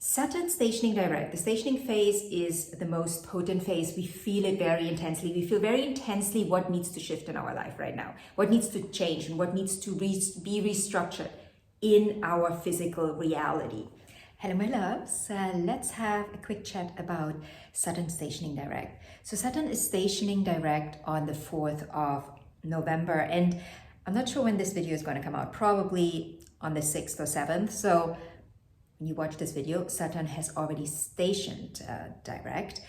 Saturn stationing direct. The stationing phase is the most potent phase. We feel it very intensely. We feel very intensely what needs to shift in our life right now, what needs to change and what needs to be restructured in our physical reality. Hello, my loves. Let's have a quick chat about Saturn stationing direct. So Saturn is stationing direct on the 4th of November, and I'm not sure when this video is going to come out, probably on the 6th or 7th. So when you watch this video, Saturn has already stationed direct.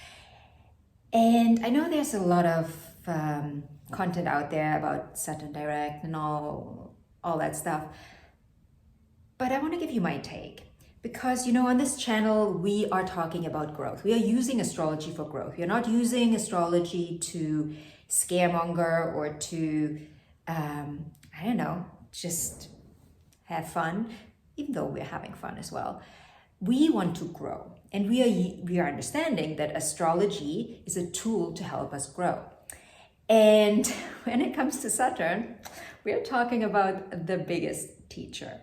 And I know there's a lot of content out there about Saturn direct and all that stuff. But I want to give you my take. Because, you know, on this channel, we are talking about growth. We are using astrology for growth. We are not using astrology to scaremonger or to, I don't know, just have fun, even though we're having fun as well. We want to grow, and we are understanding that astrology is a tool to help us grow. And when it comes to Saturn, we are talking about the biggest teacher.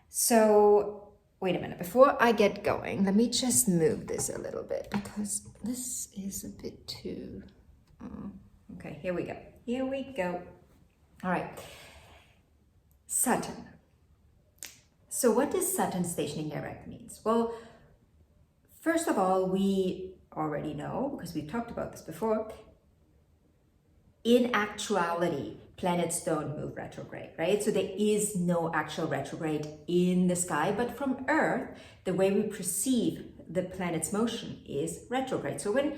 So wait a minute, before I get going, let me just move this a little bit because this is a bit too... Okay, here we go. Here we go. All right. Saturn. So what does Saturn stationing direct means? Well, first of all, we already know, because we've talked about this before, in actuality, planets don't move retrograde, right? So there is no actual retrograde in the sky, but from Earth, the way we perceive the planet's motion is retrograde. So when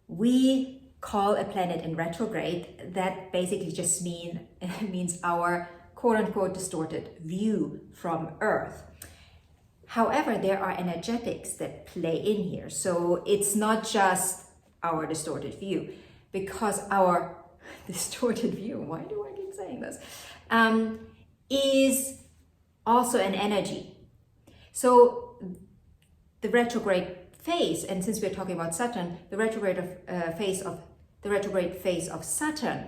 we call a planet in retrograde, that basically just means our quote-unquote distorted view from Earth. However, there are energetics that play in here. So it's not just our distorted view, because our distorted view, why do I keep saying this, is also an energy. So the retrograde phase, and since we're talking about Saturn, the retrograde phase of Saturn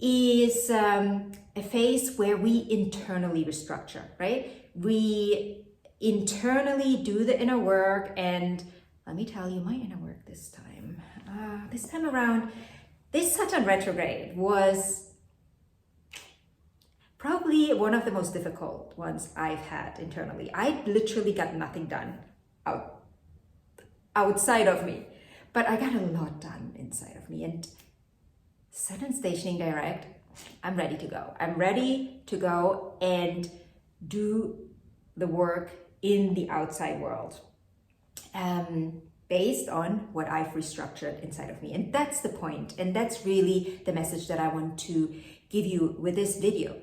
is a phase where we internally restructure, right? We internally do the inner work, and let me tell you, my inner work this time around, this Saturn retrograde was probably one of the most difficult ones I've had internally. I literally got nothing done outside of me, but I got a lot done inside of me. And Saturn stationing direct, I'm ready to go. I'm ready to go and do the work in the outside world, based on what I've restructured inside of me. And that's the point. And that's really the message that I want to give you with this video.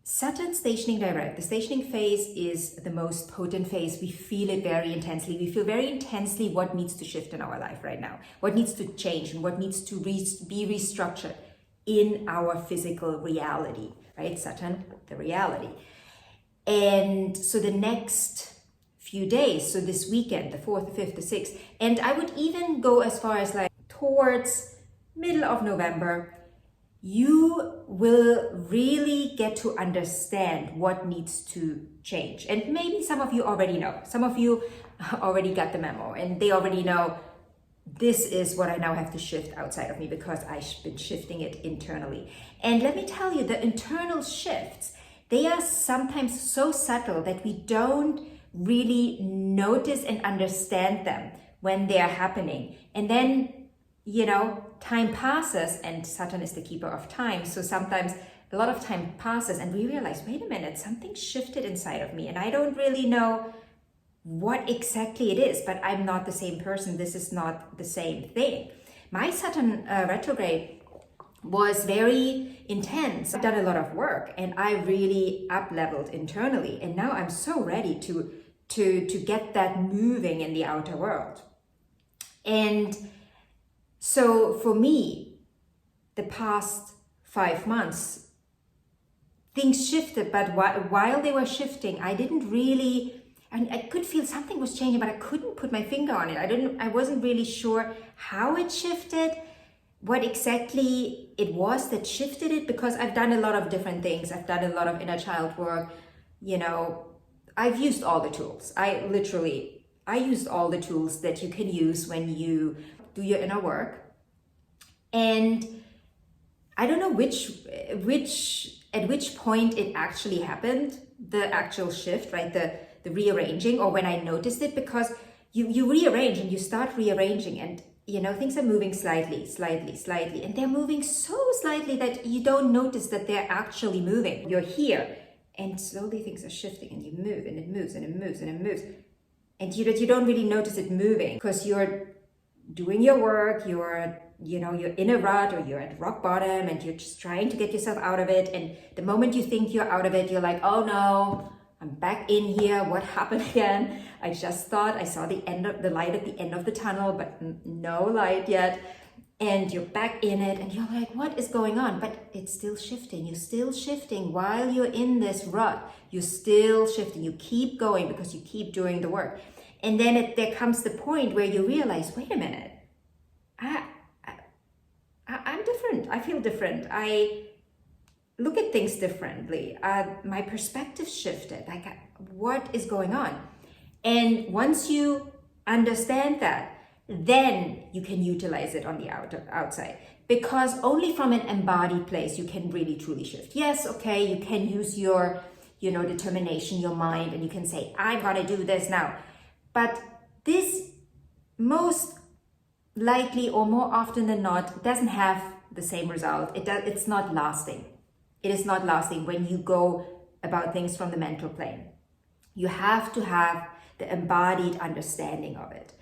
Saturn stationing direct. The stationing phase is the most potent phase. We feel it very intensely. We feel very intensely what needs to shift in our life right now, what needs to change and what needs to be restructured in our physical reality, right? Saturn, the reality. And so the next few days, so this weekend, the 4th, the 5th, the 6th, and I would even go as far as like towards middle of November, you will really get to understand what needs to change. And maybe some of you already know. Some of you already got the memo and they already know this is what I now have to shift outside of me because I've been shifting it internally. And let me tell you, the internal shifts, they are sometimes so subtle that we don't really notice and understand them when they are happening. And then, you know, time passes, and Saturn is the keeper of time. So sometimes a lot of time passes and we realize, wait a minute, something shifted inside of me and I don't really know what exactly it is, but I'm not the same person. This is not the same thing. My Saturn retrograde was very intense. I've done a lot of work and I really up-leveled internally. And now I'm so ready to get that moving in the outer world. And so for me, the past 5 months, things shifted, but while they were shifting, I didn't really, and I could feel something was changing, but I couldn't put my finger on it. I wasn't really sure how it shifted, what exactly it was that shifted it, because I've done a lot of different things. I've done a lot of inner child work, you know, I've used all the tools. I used all the tools that you can use when you do your inner work. And I don't know at which point it actually happened, the actual shift, right? The rearranging, or when I noticed it, because you rearrange and you start rearranging, and things are moving slightly, and they're moving so slightly that you don't notice that they're actually moving. You're here, and slowly things are shifting, and you move, and it moves, and it moves, and it moves. And you don't really notice it moving because you're doing your work, you're in a rut, or you're at rock bottom, and you're just trying to get yourself out of it. And the moment you think you're out of it, you're like, oh no, I'm back in here. What happened again? I just thought I saw the light at the end of the tunnel, but no light yet. And you're back in it, and you're like, what is going on? But it's still shifting. You're still shifting while you're in this rut. You're still shifting. You keep going because you keep doing the work. And then there comes the point where you realize, wait a minute, I'm different. I feel different. I look at things differently. My perspective shifted. Like, what is going on? And once you understand that, then you can utilize it on the outside, because only from an embodied place you can really truly shift. Yes, okay, you can use your determination, your mind, and you can say, I'm gonna do this now. But this most likely, or more often than not, doesn't have the same result. It's not lasting. It is not lasting when you go about things from the mental plane. You have to have the embodied understanding of it.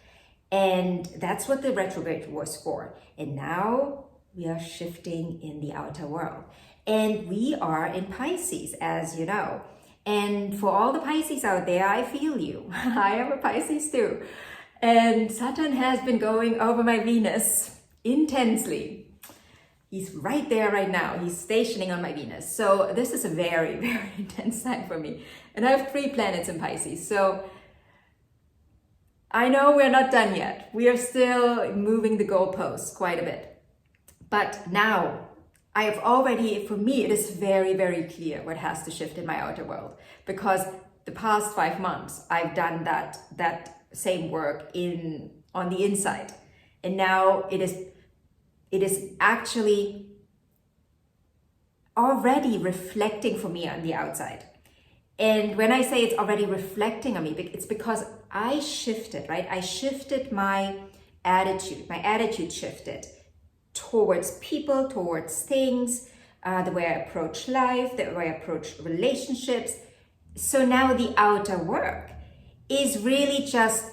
And that's what the retrograde was for. And now we are shifting in the outer world. And we are in Pisces, as you know. And for all the Pisces out there, I feel you. I am a Pisces too. And Saturn has been going over my Venus intensely. He's right there right now. He's stationing on my Venus. So this is a very, very intense time for me. And I have 3 planets in Pisces. So I know we're not done yet. We are still moving the goalposts quite a bit. But now, for me, it is very, very clear what has to shift in my outer world. Because the past 5 months, I've done that same work on the inside. And now it is actually already reflecting for me on the outside. And when I say it's already reflecting on me, it's because I shifted, right? I shifted my attitude. My attitude shifted towards people, towards things, the way I approach life, the way I approach relationships. So now the outer work is really just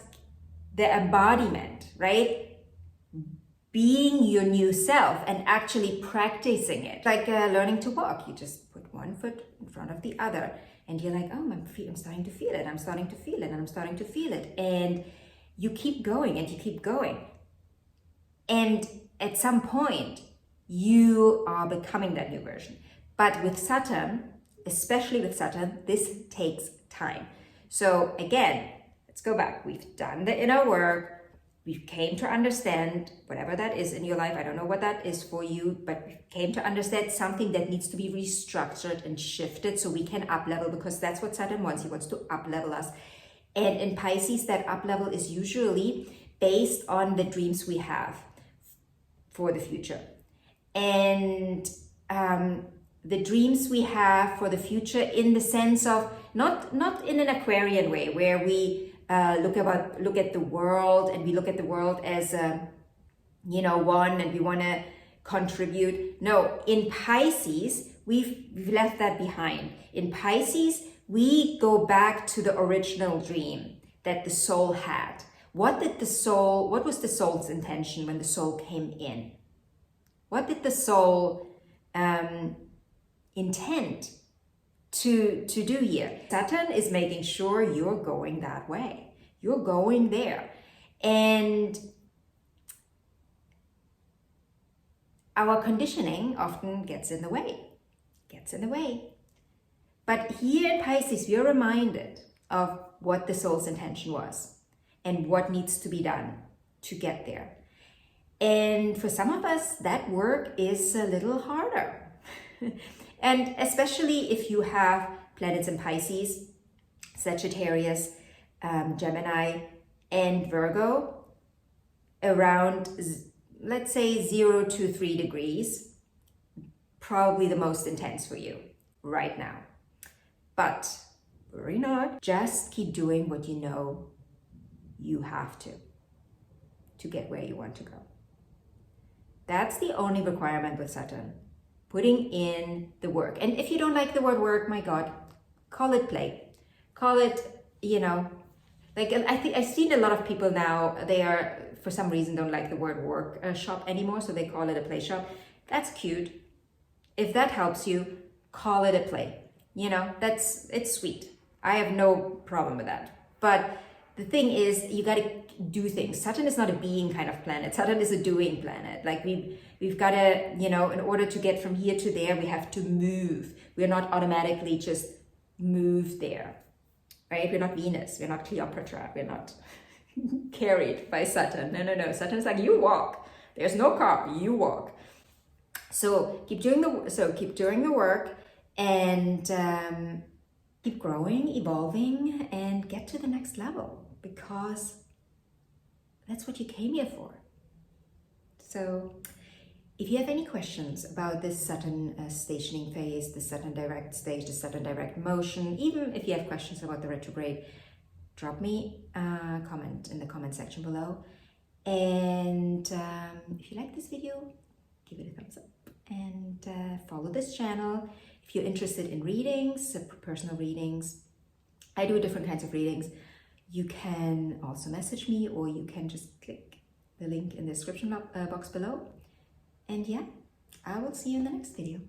the embodiment, right? Being your new self and actually practicing it. Like learning to walk. You just put one foot in front of the other. And you're like, oh, I'm starting to feel it. I'm starting to feel it. And I'm starting to feel it. And you keep going and you keep going. And at some point, you are becoming that new version. But with Saturn, especially with Saturn, this takes time. So again, let's go back. We've done the inner work. We came to understand whatever that is in your life. I don't know what that is for you, but we came to understand something that needs to be restructured and shifted so we can up level, because that's what Saturn wants. He wants to up level us. And in Pisces, that up level is usually based on the dreams we have for the future. And the dreams we have for the future in the sense of not in an Aquarian way where we look at the world and we look at the world as one and we want to contribute. No, in Pisces we've left that behind. In Pisces we go back to the original dream that the soul had. What was the soul's intention when the soul came in? What did the soul intend to do here? Saturn is making sure you're going that way. You're going there. And our conditioning often gets in the way. But here in Pisces, we are reminded of what the soul's intention was and what needs to be done to get there. And for some of us, that work is a little harder. And especially if you have planets in Pisces, Sagittarius, Gemini, and Virgo around, let's say, 0 to 3 degrees, probably the most intense for you right now. But worry not, just keep doing what you know you have to get where you want to go. That's the only requirement with Saturn, putting in the work. And if you don't like the word work, my God, call it play. Call it, you know, like, I think I've seen a lot of people now, they are, for some reason, don't like the word work shop anymore, so they call it a play shop. That's cute. If that helps you, call it a play. You know, it's sweet. I have no problem with that. But the thing is, you got to do things. Saturn is not a being kind of planet. Saturn is a doing planet. Like we've got to, you know, in order to get from here to there, we have to move. We're not automatically just move there, right? We're not Venus. We're not Cleopatra. We're not carried by Saturn. No. Saturn is like, you walk. There's no car. You walk. So keep doing the work, and keep growing, evolving, and get to the next level, because that's what you came here for. So if you have any questions about this Saturn stationing phase, the Saturn direct stage, the Saturn direct motion, even if you have questions about the retrograde, drop me a comment in the comment section below. And if you like this video, give it a thumbs up, and follow this channel. If you're interested in readings, personal readings, I do different kinds of readings. You can also message me, or you can just click the link in the description box below. And yeah, I will see you in the next video.